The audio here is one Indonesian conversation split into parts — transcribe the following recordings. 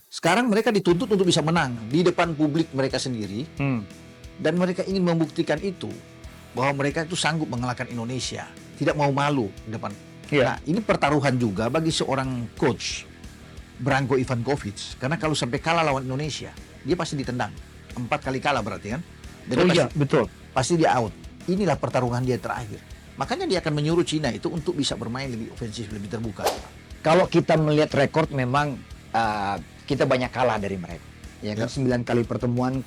Sekarang mereka dituntut untuk bisa menang di depan publik mereka sendiri, dan mereka ingin membuktikan itu bahwa mereka itu sanggup mengalahkan Indonesia, tidak mau malu di depan. Iya. Nah, ini pertaruhan juga bagi seorang coach Branko Ivankovic, karena kalau sampai kalah lawan Indonesia, dia pasti ditendang. 4 kali kalah berarti kan? Dan Oh dia iya, betul. pasti dia out. Inilah pertaruhan dia terakhir. Makanya dia akan menyuruh Cina itu untuk bisa bermain lebih ofensif, lebih terbuka. Kalau kita melihat rekor memang kita banyak kalah dari mereka. Ya kan, 9 kali pertemuan,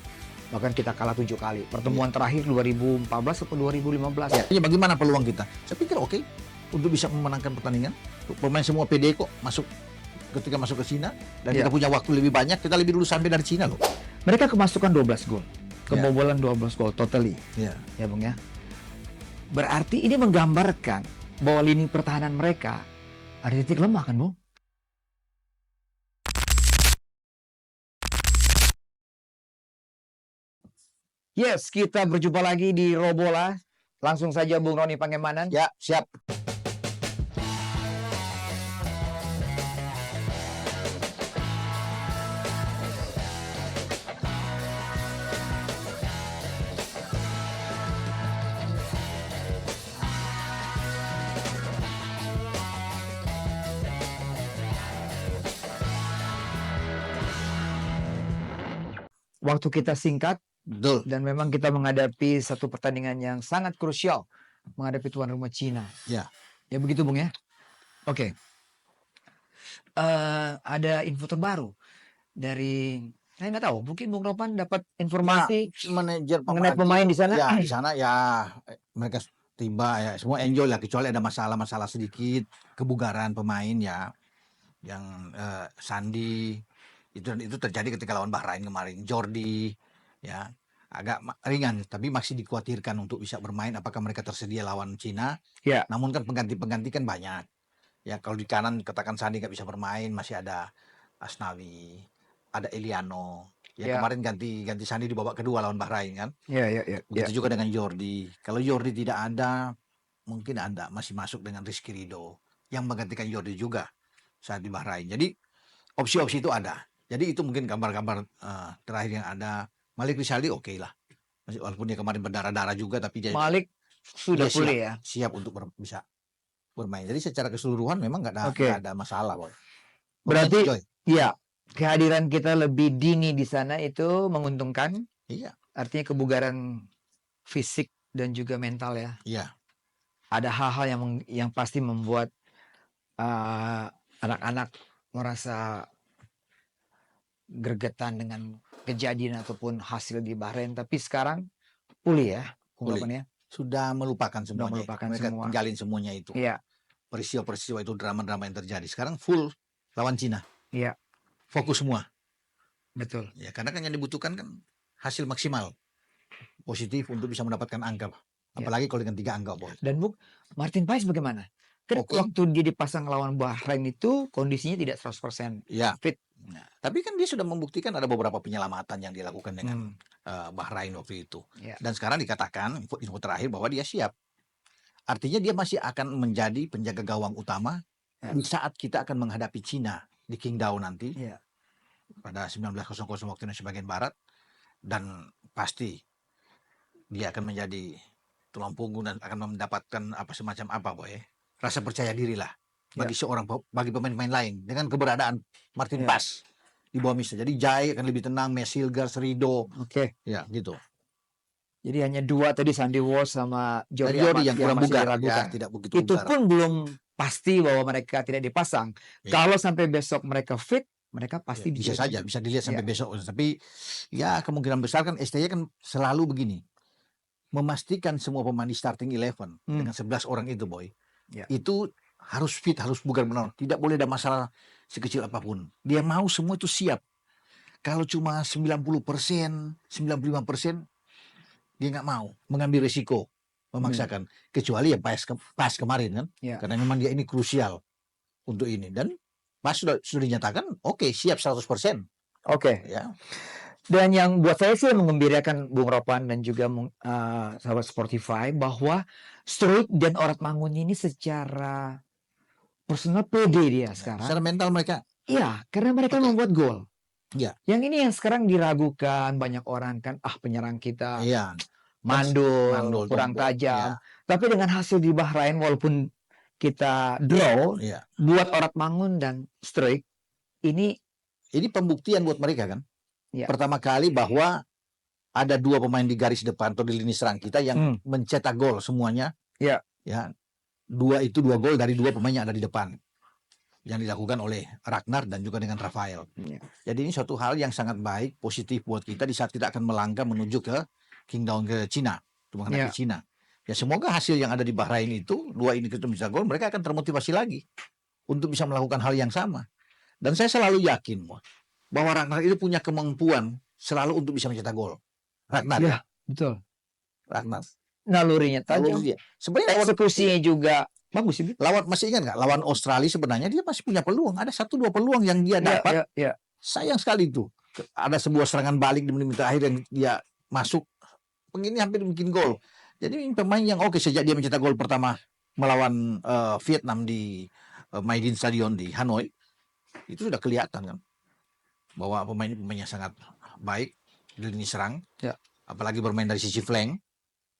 bahkan kita kalah 7 kali. Pertemuan terakhir 2014 atau 2015. Ya, jadi bagaimana peluang kita? Saya pikir oke untuk bisa memenangkan pertandingan. Pemain semua pede kok ketika masuk ke Cina, dan kita punya waktu lebih banyak, kita lebih dulu sampai dari Cina loh. Mereka kemasukan 12 gol. Kebobolan 12 gol totally. Ya. Ya Bung ya. Berarti ini menggambarkan bahwa lini pertahanan mereka ada titik lemah kan Bung? Yes, kita berjumpa lagi di Robola. Langsung saja Bung Roni Pangemanan. Ya, siap. Waktu kita singkat Betul. dan memang kita menghadapi satu pertandingan yang sangat krusial menghadapi tuan rumah Cina. Ya. Ya begitu Bung ya. Oke. Ada info terbaru dari, saya nggak tahu, mungkin Bung Ropan dapat informasi Manajer mengenai pemain di sana. Ya, di sana ya mereka tiba ya, semua enjoy lah, kecuali ada masalah-masalah sedikit kebugaran pemain ya, yang Sandi itu terjadi ketika lawan Bahrain kemarin. Jordi ya agak ringan, tapi masih dikhawatirkan untuk bisa bermain. Apakah mereka tersedia lawan Cina? Ya. Namun kan pengganti kan banyak. Ya kalau di kanan katakan Sandi nggak bisa bermain, masih ada Asnawi, ada Eliano. Ya, kemarin ganti Sandi di babak kedua lawan Bahrain kan. Ya. Begitu juga dengan Jordi. Kalau Jordi tidak ada, mungkin masih masuk dengan Rizky Ridho yang menggantikan Jordi juga saat di Bahrain. Jadi opsi-opsi itu ada. Jadi itu mungkin gambar-gambar terakhir yang ada. Malik Rizaldi oke lah. Walaupun dia kemarin berdarah-darah juga, tapi dia Malik sudah pulih ya. Siap untuk bisa bermain. Jadi secara keseluruhan memang nggak ada masalah, boy. Berarti ya, kehadiran kita lebih dini di sana itu menguntungkan. Iya. Artinya kebugaran fisik dan juga mental ya. Iya. Ada hal-hal yang pasti membuat anak-anak merasa gregetan dengan kejadian ataupun hasil di Bahrain, tapi sekarang pulih ya, ungkapannya. Sudah melupakan semuanya. Mereka semua. tinggalin semuanya itu. Iya. Peristiwa-peristiwa itu, drama-drama yang terjadi. Sekarang full lawan Cina. Iya. Fokus semua. Betul. Ya, karena kan yang dibutuhkan kan hasil maksimal, positif untuk bisa mendapatkan angka. Apalagi kalau dengan 3 angka, boy. Dan Bung, Martin Paes bagaimana? Kan waktu dia dipasang lawan Bahrain itu kondisinya tidak 100% fit. Nah, tapi kan dia sudah membuktikan ada beberapa penyelamatan yang dilakukan dengan Bahrain waktu itu. Dan sekarang dikatakan info terakhir bahwa dia siap. Artinya dia masih akan menjadi penjaga gawang utama di saat kita akan menghadapi Cina di Qingdao nanti pada 19.00 waktu Indonesia bagian barat. Dan pasti dia akan menjadi tulang punggung dan akan mendapatkan semacam boy, rasa percaya diri lah bagi pemain-pemain lain dengan keberadaan Martin Paes di bawah Mister. Jadi Jai akan lebih tenang, Mesilgar, Rido. Ya, gitu. Jadi hanya 2 tadi, Sandi Walsh sama Jordi yang kurang bugar, tidak begitu itu bugar. Pun belum pasti bahwa mereka tidak dipasang. Kalau sampai besok mereka fit, mereka pasti bisa saja, bisa dilihat sampai besok. Tapi ya kemungkinan besar kan STY kan selalu begini, memastikan semua pemain di starting 11 dengan 11 orang itu, boy. Itu harus fit, harus bugar benar. Tidak boleh ada masalah sekecil apapun. Dia mau semua itu siap. Kalau cuma 90%, 95%, dia nggak mau mengambil risiko, memaksakan. Kecuali ya pas kemarin kan. Karena memang dia ini krusial untuk ini. Dan pas sudah dinyatakan, oke, siap 100%. Ya. Dan yang buat saya sih mengembirakan Bung Ropan dan juga sahabat Sportify, bahwa Struijk dan Orat Mangun ini secara personal pede dia sekarang. Secara mental mereka. Iya, karena mereka membuat gol. Iya. Yang ini yang sekarang diragukan banyak orang kan, penyerang kita Iya. mandul, Mandul, kurang tumpul. Iya. tajam. Tapi dengan hasil di Bahrain walaupun kita draw, Iya. buat Orat Mangun dan Struijk ini Ini pembuktian buat mereka kan. ya. Pertama kali bahwa ada 2 pemain di garis depan atau di lini serang kita yang mencetak gol semuanya. Ya. Ya. 2 gol dari 2 pemain yang ada di depan. Yang dilakukan oleh Ragnar dan juga dengan Rafael. Ya. Jadi ini suatu hal yang sangat baik, positif buat kita di saat kita akan melangkah menuju ke Kingdom ke Cina, untuk menghadapi Cina. Ya semoga hasil yang ada di Bahrain itu 2 ini kita bisa gol, mereka akan termotivasi lagi untuk bisa melakukan hal yang sama. Dan saya selalu yakin bahwa Ragnar itu punya kemampuan selalu untuk bisa mencetak gol. Ragnar ya, betul. Ragnar. Nalurinya tajam. Sebenarnya eksekusinya juga bagus sih. Masih ingat nggak? Lawan Australia sebenarnya dia masih punya peluang. Ada 1-2 peluang yang dia dapat. Sayang sekali itu. Ada sebuah serangan balik di menit terakhir yang dia masuk. Begini hampir bikin gol. Jadi pemain yang oke sejak dia mencetak gol pertama melawan Vietnam di Maidin Stadion di Hanoi. Itu sudah kelihatan kan. Bahwa pemain ini pemain yang sangat baik di lini serang. Ya. Apalagi bermain dari sisi flank.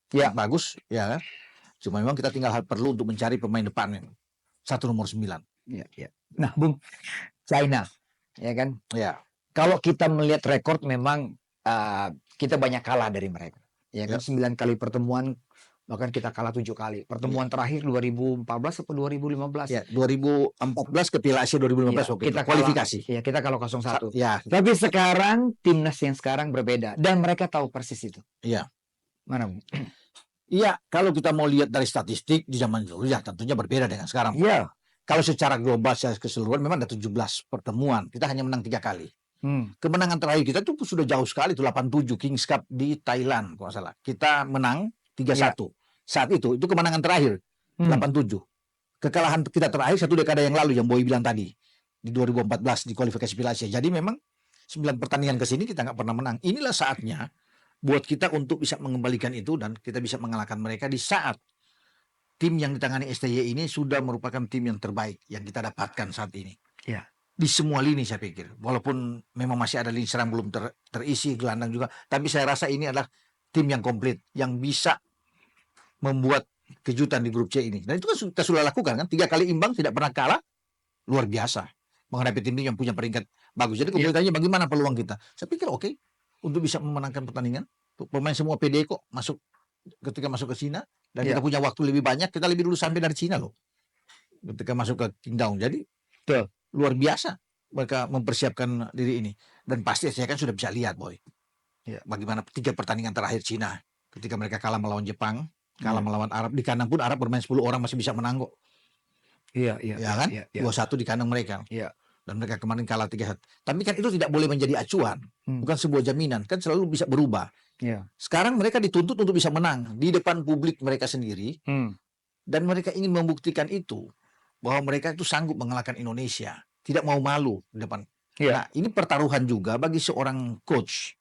Ya. Bagus, ya kan? Cuma memang kita tinggal perlu untuk mencari pemain depan yang 1 nomor 9. Ya. Nah, Bung, China, ya kan? Ya. Kalau kita melihat rekor memang kita banyak kalah dari mereka. Ya kan, 9 kali pertemuan bahkan kita kalah 7 kali. Pertemuan terakhir 2014 atau 2015? Ya, 2014 ke Piala Asia 2015 waktu kita itu. Kualifikasi. Kita kalah 0-1. Ya. Tapi sekarang timnas yang sekarang berbeda dan mereka tahu persis itu. Iya. Mana, Bung? Iya, kalau kita mau lihat dari statistik di zaman dulu ya tentunya berbeda dengan sekarang. Iya. Kalau secara global secara keseluruhan memang ada 17 pertemuan. Kita hanya menang 3 kali. Kemenangan terakhir kita tuh sudah jauh sekali, itu 87 Kings Cup di Thailand kalau salah. Kita menang 3-1. Saat itu kemenangan terakhir 87. Kekalahan kita terakhir 1 dekade yang lalu yang Boy bilang tadi di 2014 di kualifikasi Piala Asia. Jadi memang 9 pertandingan ke sini kita nggak pernah menang. Inilah saatnya buat kita untuk bisa mengembalikan itu dan kita bisa mengalahkan mereka di saat tim yang ditangani STY ini sudah merupakan tim yang terbaik yang kita dapatkan saat ini. Ya. Di semua lini saya pikir. Walaupun memang masih ada lini serang belum terisi, gelandang juga. Tapi saya rasa ini adalah tim yang komplit. Yang bisa membuat kejutan di grup C ini. Dan itu kan kita sudah lakukan kan. 3 kali imbang, tidak pernah kalah. Luar biasa. Menghadapi tim yang punya peringkat bagus. Jadi kalau ditanya bagaimana peluang kita. Saya pikir oke. Untuk bisa memenangkan pertandingan. Pemain semua PD kok masuk ketika masuk ke Cina. Dan kita punya waktu lebih banyak. Kita lebih dulu sampai dari Cina loh. Ketika masuk ke Qingdao. Jadi luar biasa mereka mempersiapkan diri ini. Dan pasti saya kan sudah bisa lihat Boy. Bagaimana 3 pertandingan terakhir Cina. Ketika mereka kalah melawan Jepang. Kalah melawan Arab. Di kandang pun Arab bermain 10 orang masih bisa menang kok. Iya kan? 2-1 di kandang mereka. Dan mereka kemarin kalah 3-1. Tapi kan itu tidak boleh menjadi acuan. Bukan sebuah jaminan. Kan selalu bisa berubah. Sekarang mereka dituntut untuk bisa menang. Di depan publik mereka sendiri. Dan mereka ingin membuktikan itu. Bahwa mereka itu sanggup mengalahkan Indonesia. Tidak mau malu di depan. Nah, ini pertaruhan juga bagi seorang coach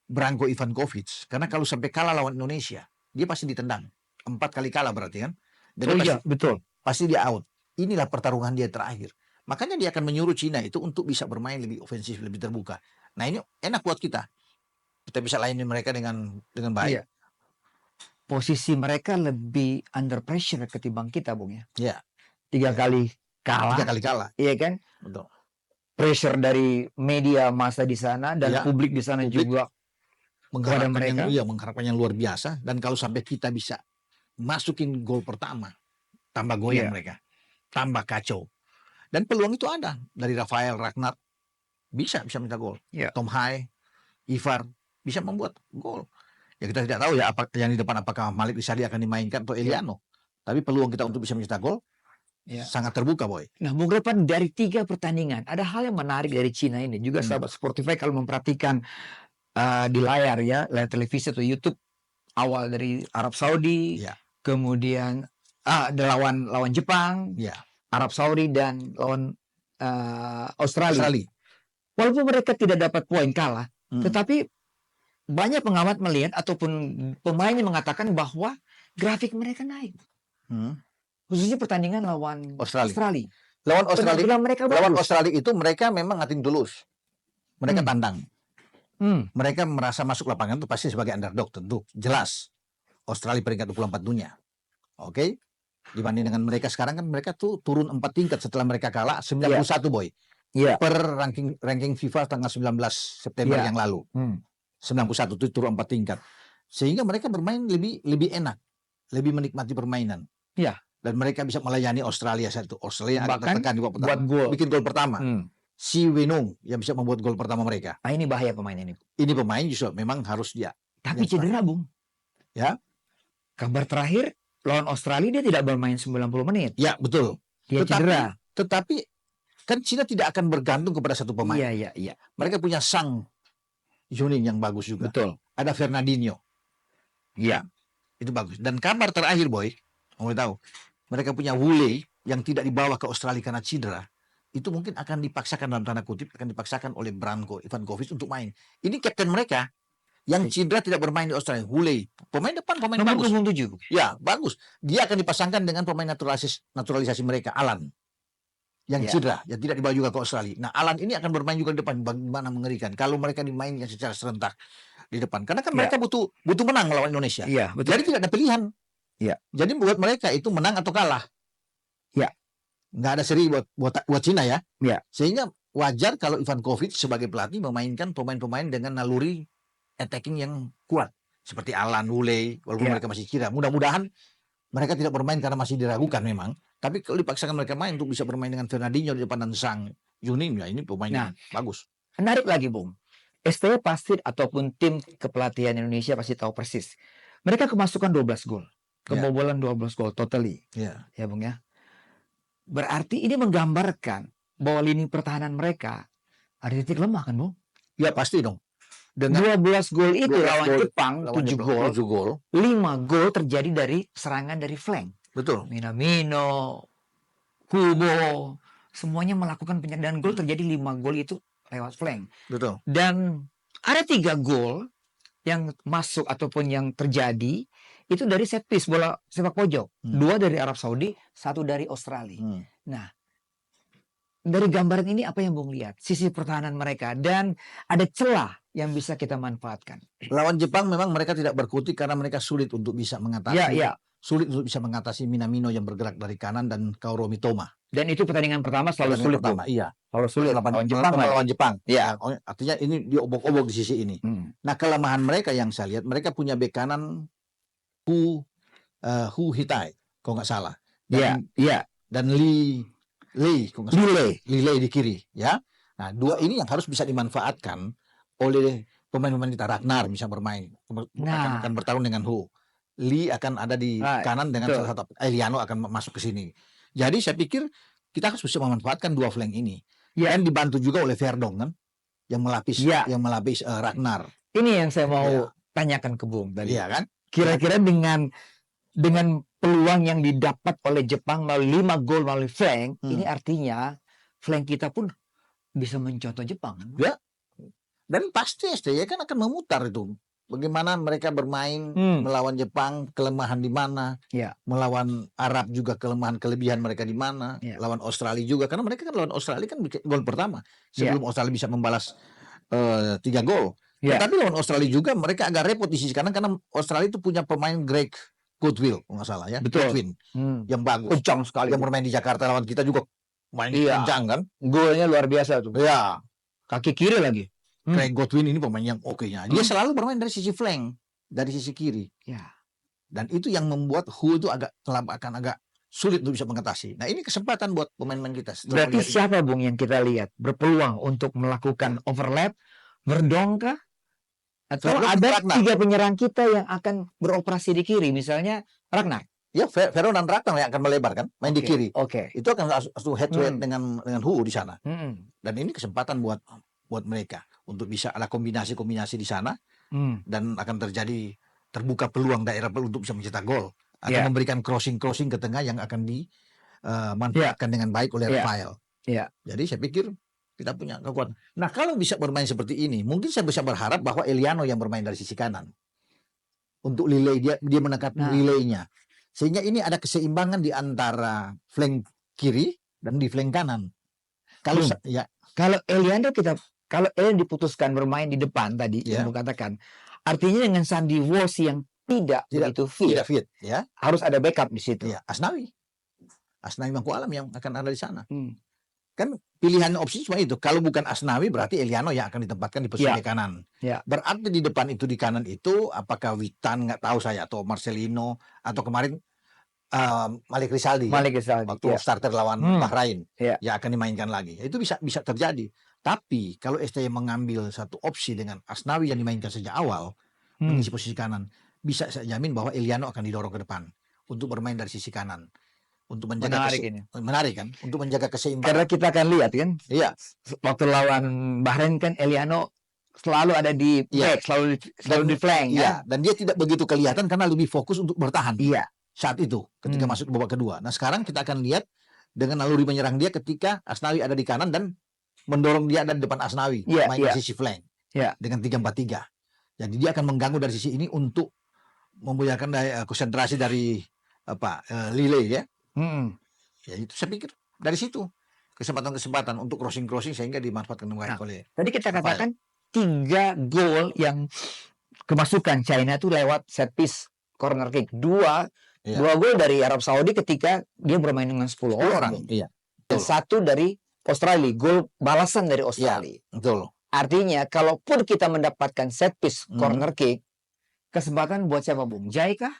Branko Ivankovic. Karena kalau sampai kalah lawan Indonesia, dia pasti ditendang. 4 kali kalah berarti kan. Dan betul. Pasti dia out. Inilah pertaruhan dia terakhir. Makanya dia akan menyuruh Cina itu untuk bisa bermain lebih ofensif, lebih terbuka. Nah, ini enak buat kita. Kita bisa layani mereka dengan baik. Posisi mereka lebih under pressure ketimbang kita, Bung ya. 3 kali kalah. 3 kali kalah. Iya kan? Betul. Pressure dari media massa di sana dan publik di sana juga kepada mereka. Mengharapkan yang luar biasa. Dan kalau sampai kita bisa masukin gol pertama, tambah goyang mereka, tambah kacau. Dan peluang itu ada dari Rafael, Ragnar bisa minta gol. Tom Hai, Ivar bisa membuat gol. Ya kita tidak tahu ya apa yang di depan, apakah Malik Rizadi akan dimainkan atau Eliano. Tapi peluang kita untuk bisa mencetak gol sangat terbuka, Boy. Nah, Bung Repan, dari 3 pertandingan ada hal yang menarik dari Cina ini. Juga sahabat Sportify kalau memperhatikan di layar televisi atau YouTube, awal dari Arab Saudi, kemudian lawan Jepang, Arab Saudi dan lawan Australia. Walaupun mereka tidak dapat poin kalah, tetapi banyak pengamat melihat ataupun pemain yang mengatakan bahwa grafik mereka naik. Khususnya pertandingan lawan Australia. Lawan Australia mereka lawan Australia itu mereka memang nothing tulus. mereka tandang. Mereka merasa masuk lapangan itu pasti sebagai underdog tentu. Jelas. Australia peringkat 24 dunia. Oke? Dibanding dengan mereka sekarang kan mereka tuh turun 4 tingkat setelah mereka kalah 91 boy. Per ranking FIFA tanggal 19 September yang lalu. 91 itu turun 4 tingkat. Sehingga mereka bermain lebih enak, lebih menikmati permainan. Dan mereka bisa melayani Australia saat itu. Australia agak tertekan di babak pertama. Bikin gol pertama. Si Wenung yang bisa membuat gol pertama mereka. Ini bahaya pemain ini. Ini pemain justru memang harus dia. Tapi cedera, Bung. Ya. Kabar terakhir lawan Australia dia tidak bermain 90 menit. Ya, betul. Dia cedera. Tetapi kan Cina tidak akan bergantung kepada satu pemain. Iya. Mereka punya Sang Yuning yang bagus juga. Betul. Ada Fernandinho. Iya. Itu bagus. Dan kabar terakhir, boy, mau tahu, mereka punya Wule yang tidak dibawa ke Australia karena cedera. Itu mungkin akan dipaksakan dalam tanda kutip, akan dipaksakan oleh Branko Ivankovic untuk main. Ini kapten mereka yang cedera tidak bermain di Australia. Wule, pemain depan, pemain bagus. 27. Ya, bagus. Dia akan dipasangkan dengan pemain naturalisasi mereka, Alan. Yang cedera, yang tidak dibawa juga ke Australia. Nah, Alan ini akan bermain juga di depan. Bagaimana mengerikan kalau mereka dimainkan secara serentak di depan. Karena kan mereka butuh menang melawan Indonesia. Iya, betul. Jadi tidak ada pilihan. Iya. Jadi buat mereka itu menang atau kalah. Iya. Nggak ada seri buat Cina ya. Iya. Sehingga wajar kalau Ivankovic sebagai pelatih memainkan pemain-pemain dengan naluri attacking yang kuat. Seperti Alan, Wule, walaupun mereka masih cedera. Mudah-mudahan mereka tidak bermain karena masih diragukan memang. Tapi kalau dipaksakan mereka main untuk bisa bermain dengan Fernandinho di depan dan Sang Yuning, ya ini pemain yang bagus. Menarik lagi, Bung. STW pasti ataupun tim kepelatihan Indonesia pasti tahu persis. Mereka kemasukan 12 gol. Kebobolan 12 gol totally. Ya, Bung ya. Berarti ini menggambarkan bahwa lini pertahanan mereka ada titik lemah kan, Bung? Ya pasti dong. Dengan 12 gol itu lawan Jepang 7 gol. 5 gol terjadi dari serangan dari flank. Betul. Minamino, Kubo, semuanya melakukan penyertaan gol, terjadi 5 gol itu lewat flank. Betul. Dan ada 3 gol yang masuk ataupun yang terjadi itu dari set piece, bola sepak pojok. 2 dari Arab Saudi, 1 dari Australia. Nah, dari gambaran ini apa yang Bung lihat? Sisi pertahanan mereka dan ada celah yang bisa kita manfaatkan. Lawan Jepang memang mereka tidak berkutik karena mereka sulit untuk bisa mengatasi. Sulit untuk bisa mengatasi Minamino yang bergerak dari kanan dan Kaoru Mitoma. Dan itu pertandingan pertama selalu sulit. Iya. Selalu sulit lawan Jepang. Ya, artinya ini diobok-obok di sisi ini. Nah, kelemahan mereka yang saya lihat, mereka punya bek kanan Hu Hitai, kalau nggak salah. Dan Lee di kiri, ya. Nah, 2 ini yang harus bisa dimanfaatkan oleh pemain-pemain kita. Ragnar bisa bermain, akan bertarung dengan Hu. Lee akan ada di kanan dengan salah satu. Eliano akan masuk ke sini. Jadi saya pikir kita harus bisa memanfaatkan 2 flank ini. Dan dibantu juga oleh Verdong kan, yang melapis Ragnar. Ini yang saya mau tanyakan ke Bung tadi. Iya kan? Kira-kira dengan peluang yang didapat oleh Jepang melalui 5 gol melalui flank, ini artinya flank kita pun bisa mencontoh Jepang. Ya. Dan pasti STY kan akan memutar itu. Bagaimana mereka bermain melawan Jepang, kelemahan di mana, melawan Arab juga kelebihan mereka di mana, lawan Australia juga, karena mereka kan lawan Australia kan gol pertama sebelum Australia bisa membalas 3 gol. Tapi lawan Australia juga mereka agak repot di sisi kanan karena Australia itu punya pemain Greg Goodwill, nggak salah ya, Goodwin, yang bagus, kencang sekali, yang bermain di Jakarta lawan kita juga main kencang kan, golnya luar biasa tuh. Ya, kaki kiri lagi. Craig Godwin ini pemain yang oke-nya. Dia selalu bermain dari sisi flank, dari sisi kiri. Dan itu yang membuat Hu itu akan agak sulit untuk bisa mengatasi. Nah, ini kesempatan buat pemain-pemain kita. Berarti siapa Bung yang kita lihat berpeluang untuk melakukan overlap, Verdong kah? Atau ada 3 penyerang kita yang akan beroperasi di kiri, misalnya Ragnar. Ya, Vero dan Ragnar yang akan melebar kan, main di kiri. Itu akan head to head dengan Hu di sana. Dan ini kesempatan buat mereka untuk bisa ada kombinasi-kombinasi di sana, dan akan terbuka peluang daerah untuk bisa mencetak gol, atau memberikan crossing ke tengah yang akan dimanfaatkan dengan baik oleh Rafael. Jadi saya pikir kita punya kekuatan. Nah, kalau bisa bermain seperti ini, mungkin saya bisa berharap bahwa Eliano yang bermain dari sisi kanan untuk Lille, dia menekan Lille-nya, sehingga ini ada keseimbangan di antara flank kiri dan di flank kanan. Kalau Eliano kita kalau Eliano diputuskan bermain di depan tadi yang Bung katakan, artinya dengan Sandy Walsh yang tidak begitu fit, ya, harus ada backup di situ. Ya, Asnawi Mangku Alam yang akan ada di sana. Kan pilihan opsi cuma itu. Kalau bukan Asnawi berarti Eliano yang akan ditempatkan di posisi kanan. Berarti di depan itu, di kanan itu apakah Witan, nggak tahu saya, atau Marcelino, atau kemarin Malik Rizaldi waktu starter lawan Bahrain ya akan dimainkan lagi. Itu bisa terjadi. Tapi kalau STY mengambil satu opsi dengan Asnawi yang dimainkan sejak awal mengisi posisi kanan, bisa saya jamin bahwa Eliano akan didorong ke depan untuk bermain dari sisi kanan. Untuk menjaga menarik kan, untuk menjaga keseimbangan. Karena kita akan lihat kan, waktu lawan Bahrain kan Eliano selalu ada di back, selalu di flank. Dan dia tidak begitu kelihatan karena lebih fokus untuk bertahan. Saat itu ketika masuk babak kedua. Nah sekarang kita akan lihat dengan naluri menyerang dia ketika Asnawi ada di kanan dan mendorong dia ada di depan Asnawi main di sisi flank dengan 3-4-3. Jadi dia akan mengganggu dari sisi ini untuk membuyarkan konsentrasi dari Lille ya. Ya itu saya pikir dari situ kesempatan-kesempatan untuk crossing sehingga dimanfaatkan oleh. Tadi kita katakan 3 gol yang kemasukan China itu lewat set piece, corner kick. 2 gol dari Arab Saudi ketika dia bermain dengan 10 orang. Dan 1 dari Australia, gol balasan dari Australia. Betul. Artinya kalaupun kita mendapatkan set piece, corner kick, kesempatan buat siapa, Bung? Jai kah?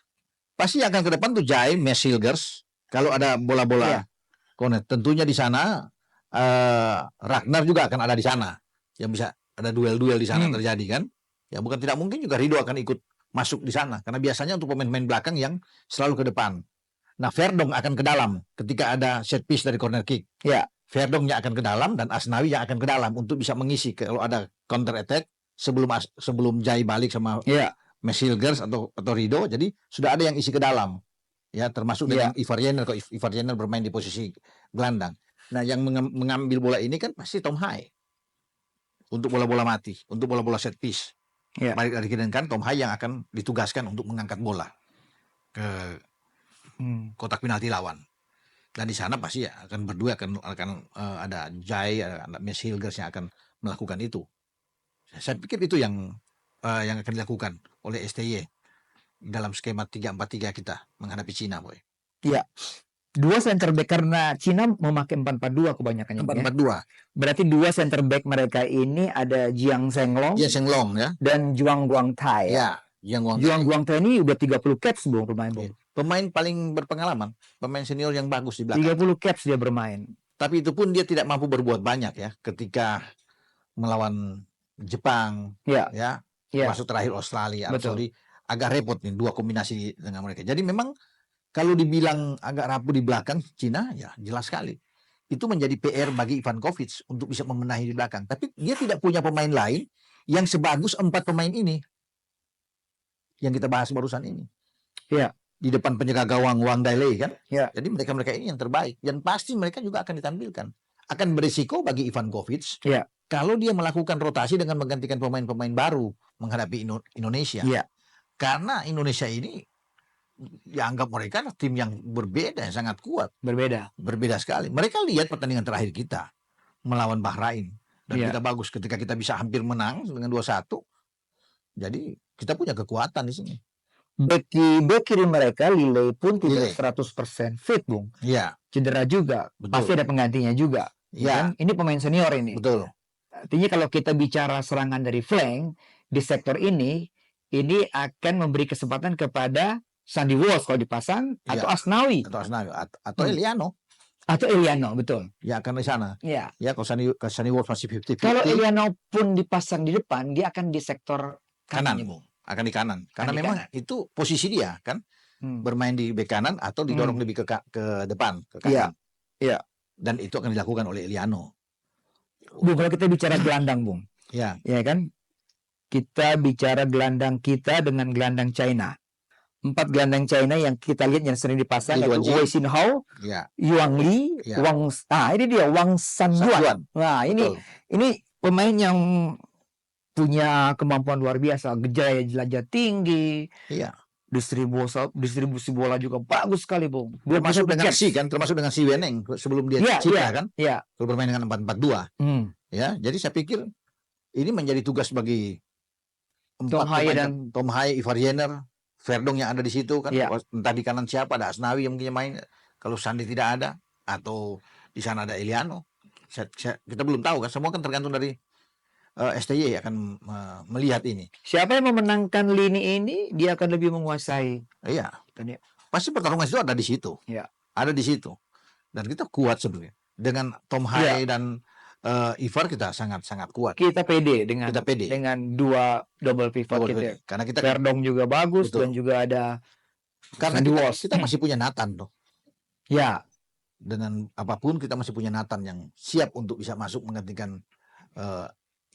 Pasti akan ke depan tuh Jai, Max Hilgers. Kalau ada bola-bola corner, tentunya di sana Ragnar juga akan ada di sana. Yang bisa ada duel-duel di sana terjadi kan. Ya bukan tidak mungkin juga Rido akan ikut masuk di sana. Karena biasanya untuk pemain-pemain belakang yang selalu ke depan. Nah Verdong akan ke dalam ketika ada set piece dari corner kick. Verdongnya akan ke dalam dan Asnawi yang akan ke dalam untuk bisa mengisi kalau ada counter attack sebelum Jai balik sama Max Hilgers atau Rido. Jadi sudah ada yang isi ke dalam. Ya termasuk dengan Ivar Jenner, kalau Ivar Jenner bermain di posisi gelandang. Nah yang mengambil bola ini kan pasti Tom Hai untuk bola-bola mati, untuk bola-bola set piece. Balik dari kiri dan kan Tom Hai yang akan ditugaskan untuk mengangkat bola ke kotak penalti lawan. Dan di sana pasti akan berdua akan ada Jai, ada Max Hilgers yang akan melakukan itu. Saya pikir itu yang akan dilakukan oleh STY dalam skema 3-4-3 kita menghadapi Cina, boy. 2 center back karena Cina memakai 4-4-2 kebanyakannya. 4-4-2. Berarti 2 center back mereka ini ada Jiang Zhenglong ya. Dan Zhuang Guangtai. Zhuang Guangtai ini udah 30 caps belum bermain, Bung. Pemain paling berpengalaman, pemain senior yang bagus di belakang. 30 caps dia bermain. Tapi itu pun dia tidak mampu berbuat banyak ya ketika melawan Jepang, masuk terakhir Australia, Saudi. Agak repot nih 2 kombinasi dengan mereka. Jadi memang kalau dibilang agak rapuh di belakang Cina, ya jelas sekali. Itu menjadi PR bagi Ivankovic untuk bisa membenahi di belakang. Tapi dia tidak punya pemain lain yang sebagus 4 pemain ini. Yang kita bahas barusan ini. Di depan penjaga gawang Wang Dailei kan. Jadi mereka ini yang terbaik. Dan pasti mereka juga akan ditampilkan. Akan berisiko bagi Ivankovic. Kalau dia melakukan rotasi dengan menggantikan pemain-pemain baru menghadapi Indonesia. Karena Indonesia ini dianggap mereka tim yang berbeda, yang sangat kuat. Berbeda sekali. Mereka lihat pertandingan terakhir kita melawan Bahrain. Dan kita bagus ketika kita bisa hampir menang dengan 2-1. Jadi kita punya kekuatan di sini. Bek kiri mereka, Lille pun tidak 100% fit, Bung. Cedera juga. Pasti ada penggantinya juga. Kan? Ini pemain senior ini. Artinya kalau kita bicara serangan dari flank di sektor ini akan memberi kesempatan kepada Sandy Walsh kalau dipasang atau Asnawi atau Eliano. Betul. Ya akan di sana. Kalau Sandy Walsh masih 50-50. Kalau Eliano pun dipasang di depan, dia akan di sektor kanan, Bung. Akan di kanan. Karena memang itu posisi dia kan. Bermain di bek kanan atau didorong lebih ke depan, ke kanan. Dan itu akan dilakukan oleh Eliano. Bung, kalau kita bicara gelandang, Bung. Ya kan? Kita bicara gelandang kita dengan gelandang China. 4 gelandang China yang kita lihat yang sering dipasang yaitu Wei Xinhao, Yuang Li, ini dia Wang Sanduan. Nah, ini pemain yang punya kemampuan luar biasa, gejala jelajah tinggi. Distribusi bola juga bagus sekali, Bung. Termasuk dengan si Weneng sebelum dia cedera kan. Kalau bermain dengan 4-4-2. Jadi saya pikir ini menjadi tugas bagi Tom Haye dan Tom Haye, Ivar Jenner, Verdong yang ada di situ kan. Ya. Entah di kanan siapa, ada Asnawi yang mungkin main. Kalau Sandi tidak ada, atau di sana ada Eliano, kita belum tahu kan. Semua kan tergantung dari STY akan melihat ini. Siapa yang memenangkan lini ini, dia akan lebih menguasai. Iya. Pasti pertarungan itu ada di situ. Ya. Ada di situ. Dan kita kuat sebenarnya. Dengan Tom Haye dan Ivar kita sangat-sangat kuat. Kita pede dengan dua double pivot kita. Karena kita Verdong juga bagus, betul. Dan juga ada karena kita masih punya Nathan tuh. Ya. Dengan apapun kita masih punya Nathan yang siap untuk bisa masuk menggantikan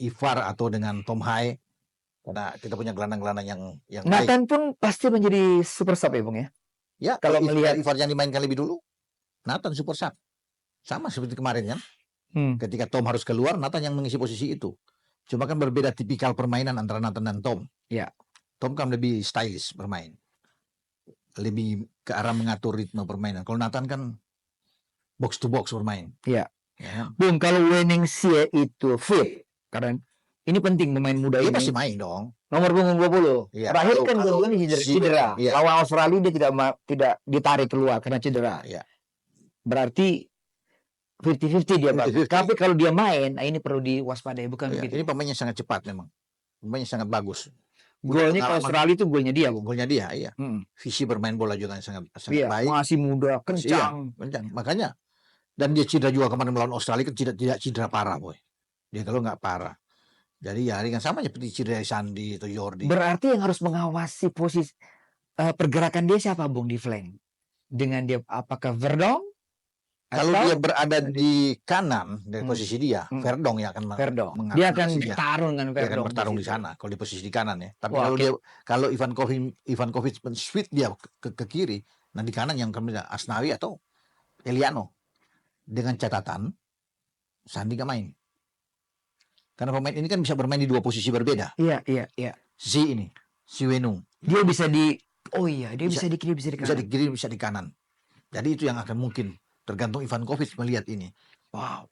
Ivar atau dengan Tom Haye. Karena kita punya gelandang-gelandang yang Nathan baik. Pun pasti menjadi super sub ya, Bung ya. Ya, kalau melihat Ivar yang dimainkan lebih dulu, Nathan super sub. Sama seperti kemarin kan. Ketika Tom harus keluar, Nathan yang mengisi posisi itu. Cuma kan berbeda tipikal permainan antara Nathan dan Tom. Ya. Tom kan lebih stylish bermain. Lebih ke arah mengatur ritme permainan. Kalau Nathan kan box to box bermain. Ya. Bung, kalau Weningsie itu fit, karena ini penting pemain muda ini. Dia pasti main dong. Nomor punggung 20. Ya. Terakhir kan dia cedera. Ya. Lawan Australia dia tidak ditarik keluar karena cedera. Ya. Berarti 50-50 dia bagus. Tapi kalau dia main, ini perlu diwaspadai, bukan begitu. Ini pemainnya sangat cepat memang. Pemainnya sangat bagus. Golnya ke Australia itu golnya dia, Bung. Golnya dia, iya. Visi bermain bola juga sangat baik. Masih muda, kencang. Kencang. Makanya dan dia cedera juga kemarin melawan Australia kan tidak cedera parah, boy. Dia kalau nggak parah. Jadi ya dengan sama seperti cedera Sandi atau Jordi. Berarti yang harus mengawasi posisi pergerakan dia siapa, Bung, di flank? Dengan dia apakah Verdong? Kalau dia berada di kanan dari posisi dia, Verdong yang akan dia akan bertarung dengan Verdong. Dia akan bertarung di sana kalau di posisi di kanan ya. Tapi kalau Ivankovic switch dia ke kiri, nah di kanan yang akan Asnawi atau Eliano. Dengan catatan Sandi gak main. Karena pemain ini kan bisa bermain di dua posisi berbeda. Iya. Si Wenung. Dia bisa bisa di kiri, bisa di kanan. Bisa di kiri, bisa di kanan. Jadi itu yang akan mungkin. Tergantung Ivankovic melihat ini. Wow,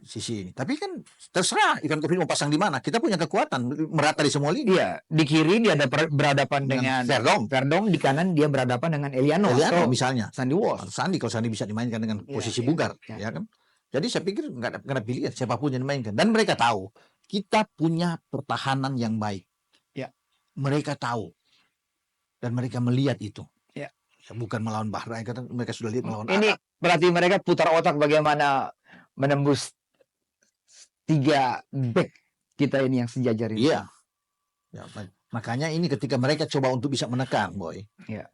sisi ini. Tapi kan terserah Ivankovic mau pasang di mana. Kita punya kekuatan merata di semua lini. Iya, di kiri dia ada berhadapan dengan Verdong, di kanan dia berhadapan dengan Eliano atau misalnya. Sandi Walsh. Kalau Sandi bisa dimainkan dengan posisi bugar, ya kan? Jadi saya pikir nggak ada pilihan siapapun yang dimainkan. Dan mereka tahu kita punya pertahanan yang baik. Ya. Mereka tahu dan mereka melihat itu. Ya. Bukan melawan Bahrain, karena mereka sudah lihat melawan Arab. Berarti mereka putar otak bagaimana menembus 3 back kita ini yang sejajar ini. Iya. Ya, makanya ini ketika mereka coba untuk bisa menekan, boy. Iya.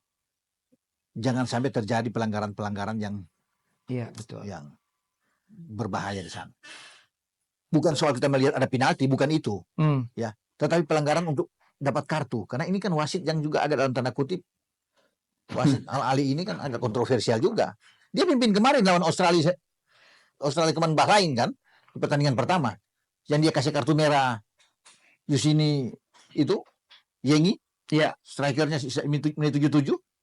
Jangan sampai terjadi pelanggaran-pelanggaran yang betul. Yang berbahaya di sana. Bukan soal kita melihat ada penalti, bukan itu. Ya, tetapi pelanggaran untuk dapat kartu. Karena ini kan wasit yang juga ada dalam tanda kutip. Wasit Al-Ali ini kan agak kontroversial juga. Dia pimpin kemarin lawan Australia kemarin Bahrain kan di pertandingan pertama. Yang dia kasih kartu merah Yusini itu Yengi, strikernya menit 77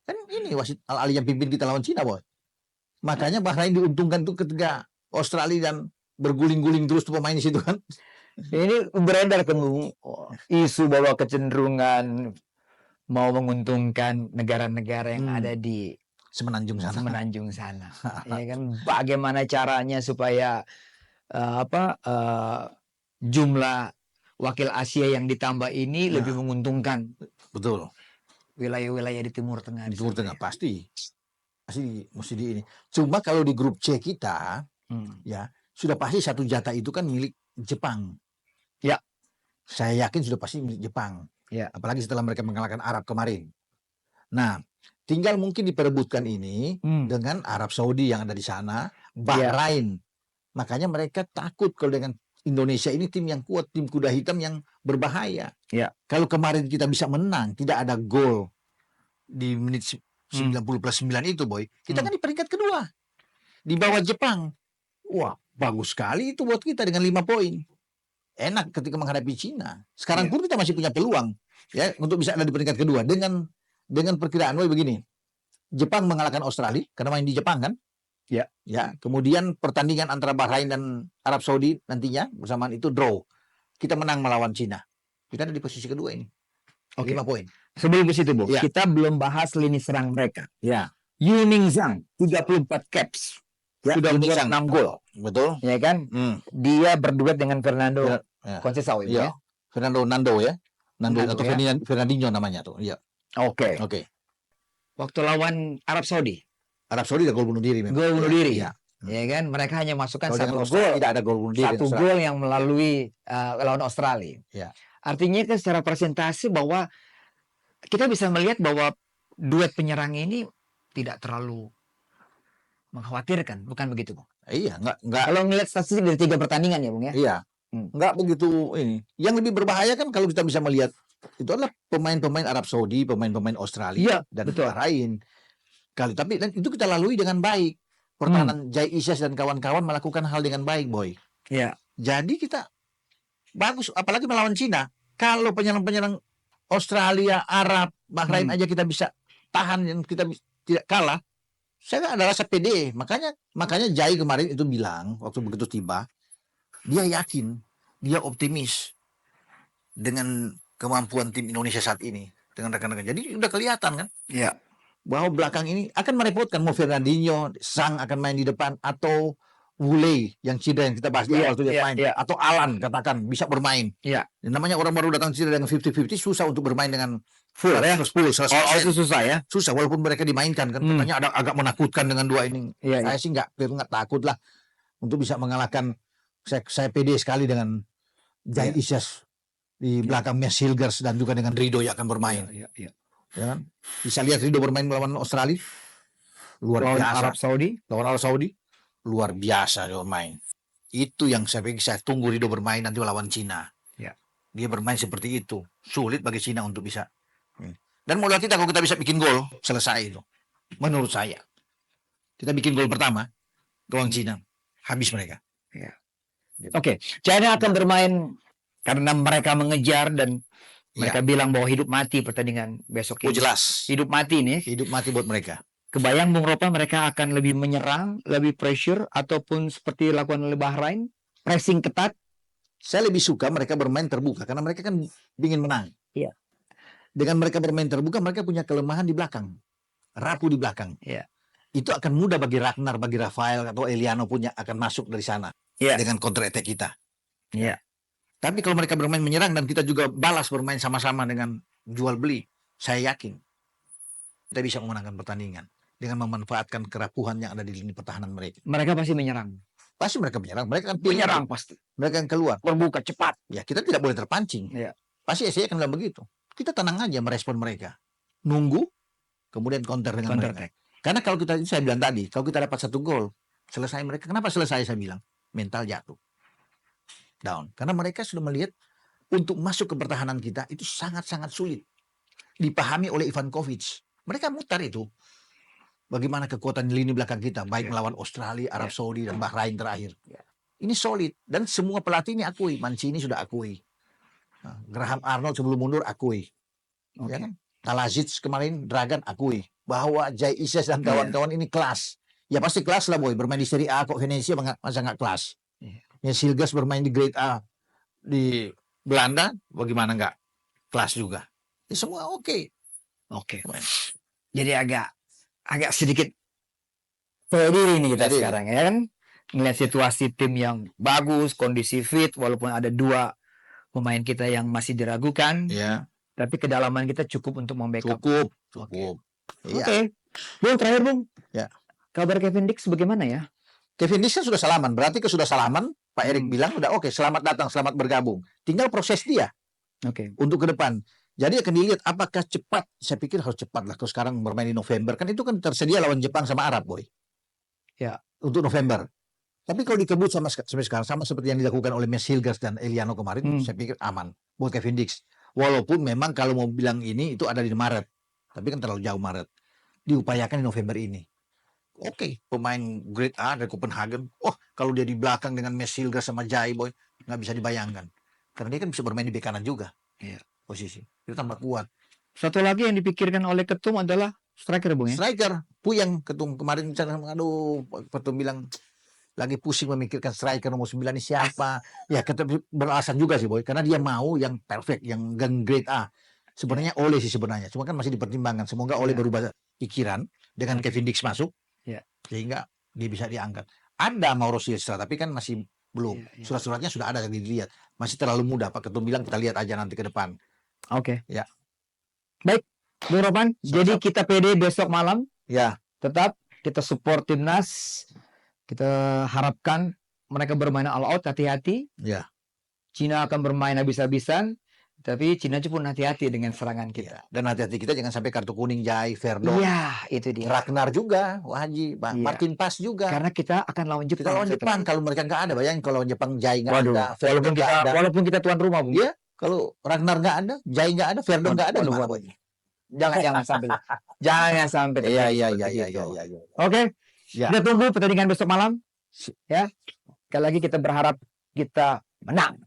kan ini wasit Al-Ali yang pimpin kita lawan Cina, boy. Makanya Bahrain diuntungkan tuh ketika Australia dan berguling-guling terus tuh pemain di situ kan. Ini beredar kan isu bahwa kecenderungan mau menguntungkan negara-negara yang ada di Semenanjung sana. Ya kan, bagaimana caranya supaya jumlah wakil Asia yang ditambah ini lebih menguntungkan. Betul. Wilayah-wilayah di Timur Tengah. Di Timur Tengah pasti mesti di ini. Cuma kalau di grup C kita ya sudah pasti satu jatah itu kan milik Jepang. Ya. Saya yakin sudah pasti milik Jepang. Ya. Apalagi setelah mereka mengalahkan Arab kemarin. Nah, tinggal mungkin diperebutkan ini dengan Arab Saudi yang ada di sana, Bahrain. Makanya mereka takut kalau dengan Indonesia ini tim yang kuat, tim kuda hitam yang berbahaya. Ya. Kalau kemarin kita bisa menang, tidak ada gol di menit 90+9 itu, boy. Kita kan di peringkat kedua. Di bawah Jepang. Wah, bagus sekali itu buat kita dengan 5 poin. Enak ketika menghadapi Cina. Sekarang pun kita masih punya peluang ya untuk bisa ada di peringkat kedua dengan perkiraan begini. Jepang mengalahkan Australia karena main di Jepang kan? Ya. Ya, kemudian pertandingan antara Bahrain dan Arab Saudi nantinya bersamaan itu draw. kita menang melawan Cina, kita ada di posisi kedua ini. 5 poin. Sebelum ke situ, Bu, Ya. kita belum bahas lini serang mereka. Ya. Yu Ming Zhang 34 caps. Ya, Sudah Yu Ming membuat Zhang. 6 gol. Betul. Ya kan? Dia berduet dengan Fernando Conceição ya. Fernando Nando ya. Nando atau ya? Fernandinho namanya tuh. Iya. Oke. Waktu lawan Arab Saudi ada gol bunuh diri memang. Gol bunuh diri. Ya. Ya kan? Mereka hanya masukkan Kalau satu dengan gol. tidak ada gol bunuh diri. Satu gol yang melalui lawan Australia. Ya. Artinya kan secara presentasi bahwa kita bisa melihat bahwa duet penyerang ini tidak terlalu mengkhawatirkan, bukan begitu, Bung? Iya, enggak. Kalau ngelihat statistik dari 3 pertandingan ya, Bung ya. Iya. Enggak begitu ini. Yang lebih berbahaya kan kalau kita bisa melihat itu adalah pemain-pemain Arab Saudi, pemain-pemain Australia dan Bahrain. Tapi dan itu kita lalui dengan baik. Pertahanan Jai Isyas dan kawan-kawan melakukan hal dengan baik, Boy. Iya. Jadi kita bagus, apalagi melawan Cina. Kalau penyerang-penyerang Australia, Arab, Bahrain aja kita bisa tahan dan kita tidak kalah. Saya ada rasa pede. Makanya Jai kemarin itu bilang waktu begitu tiba, dia yakin, dia optimis dengan kemampuan tim Indonesia saat ini dengan rekan-rekan. Jadi udah kelihatan kan? Iya. Bahwa belakang ini akan merepotkan. Mau Fernandinho, Sang akan main di depan atau Wule yang cedera yang kita bahas di awal itu main atau Alan katakan bisa bermain. Iya. Namanya orang baru datang cedera dengan 50-50 susah untuk bermain dengan full ya. Itu susah ya. Susah walaupun mereka dimainkan kan. Katanya ada agak menakutkan dengan dua ini. Saya sih nggak takut lah untuk bisa mengalahkan. Saya pede sekali dengan Jai Isyas di belakang Mes Hilgers dan juga dengan Rido yang akan bermain. Ya kan? Bisa lihat Rido bermain melawan Australia. Luar biasa. Lawan Arab Saudi. Luar biasa dia bermain. Itu yang saya tunggu Rido bermain nanti melawan Cina. Ya. Dia bermain seperti itu. Sulit bagi Cina untuk bisa. Dan modal kita kalau kita bisa bikin gol, selesai itu. Menurut saya. Kita bikin gol pertama, gawang Cina. Habis mereka. Ya. Oke. China akan bermain karena mereka mengejar dan mereka bilang bahwa hidup mati pertandingan besok ini. Jelas. Hidup mati nih. Hidup mati buat mereka. Kebayang Bung Ropa mereka akan lebih menyerang, lebih pressure, ataupun seperti dilakukan oleh Bahrain, pressing ketat. Saya lebih suka mereka bermain terbuka karena mereka kan ingin menang. Iya. Dengan mereka bermain terbuka, mereka punya kelemahan di belakang, rapuh di belakang. Iya. Itu akan mudah bagi Ragnar, bagi Rafael atau Eliano punya akan masuk dari sana dengan counter attack kita. Iya. Tapi kalau mereka bermain menyerang dan kita juga balas bermain sama-sama dengan jual beli, saya yakin kita bisa memenangkan pertandingan. Dengan memanfaatkan kerapuhan yang ada di lini pertahanan mereka. Mereka pasti menyerang. Pasti mereka menyerang. Mereka kan menyerang pasti. Mereka yang keluar. Berbuka cepat. Ya kita tidak boleh terpancing. Ya. Pasti saya akan bilang begitu. Kita tenang aja merespon mereka. Nunggu, kemudian counter dengan mereka. Karena kalau kita, saya bilang tadi, kalau kita dapat 1 gol, selesai mereka. Kenapa selesai saya bilang? Mental jatuh. Down. Karena mereka sudah melihat untuk masuk ke pertahanan kita itu sangat-sangat sulit. Dipahami oleh Ivankovic. Mereka mutar itu. Bagaimana kekuatan di lini belakang kita, baik melawan Australia, Arab Saudi, dan Bahrain terakhir. Ini solid. Dan semua pelatih ini akui. Mancini sudah akui. Graham Arnold sebelum mundur akui. Ya kan? Talazic kemarin, Dragan akui. Bahwa Jai Isyas dan kawan-kawan ini kelas. Ya pasti kelas lah boy. Bermain di Serie A kok Venezia masa nggak kelas. Ya Silgas bermain di Grade A di Belanda, bagaimana nggak kelas juga. Ya, semua oke. Jadi agak sedikit pede ini kita sekarang ya kan, ngelihat situasi tim yang bagus, kondisi fit, walaupun ada 2 pemain kita yang masih diragukan, tapi kedalaman kita cukup untuk membackup. Cukup. Oke. Bung, terakhir Bung. Ya. Kabar Kevin Dix bagaimana ya? Kevin Dix sudah salaman, berarti sudah salaman. Pak Erik bilang udah oke, selamat datang, selamat bergabung. Tinggal proses dia. Untuk ke depan. Jadi akan dilihat apakah cepat. Saya pikir harus cepat lah. Kalau sekarang bermain di November. Kan itu kan tersedia lawan Jepang sama Arab, boy. Ya. Untuk November. Tapi kalau dikebut sampai sekarang, sama seperti yang dilakukan oleh Mes Hilgers dan Eliano kemarin, saya pikir aman buat Kevin Dix. Walaupun memang kalau mau bilang ini, itu ada di Maret. Tapi kan terlalu jauh Maret. Diupayakan di November ini. Oke, pemain Grade A dari Copenhagen. Kalau dia di belakang dengan Mes Hilgers sama Jai, boy, nggak bisa dibayangkan. Karena dia kan bisa bermain di bek kanan juga. Posisi itu tambah kuat. Satu lagi yang dipikirkan oleh ketum adalah striker, Bung ya. Striker, Puyang ketum kemarin bicara, Ketum bilang lagi pusing memikirkan striker nomor 9 ini siapa. Ya beralasan juga sih Boy, karena dia mau yang perfect, yang grade A. Sebenarnya Ole sih sebenarnya, cuma kan masih dipertimbangkan. Semoga Ole berubah pikiran dengan Kevin Dix masuk, sehingga dia bisa diangkat. Ada Mauro Silva, tapi kan masih belum. Surat-suratnya sudah ada yang dilihat. Masih terlalu muda, Pak Ketum bilang kita lihat aja nanti ke depan. Oke. Ya. Baik, Bung Ropan. Jadi kita pede besok malam. Ya. Tetap kita support timnas. Kita harapkan mereka bermain all out, hati-hati. Ya. Cina akan bermain habis-habisan. Tapi Cina pun hati-hati dengan serangan kita. Dan hati-hati kita jangan sampai kartu kuning Jai, Verdo. Iya, itu dia. Ragnar juga, Wah Haji, Martin Pas juga. Karena kita akan lawan Jepang. Kita lawan Jepang, kalau mereka nggak ada, bayangin kalau Jepang Jai nggak ada, Verdo nggak ada. Walaupun kita tuan rumah, Bung. Iya, kalau Ragnar nggak ada, Jai nggak ada, Verdo nggak ada, jangan sampai. Jangan sampai. Iya. Oke. Kita tunggu pertandingan besok malam. Ya. Sekali lagi kita berharap kita menang.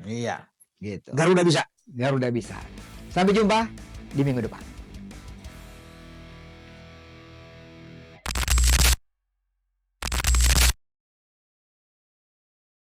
Iya. Gitu. Garuda bisa. Sampai jumpa di minggu depan.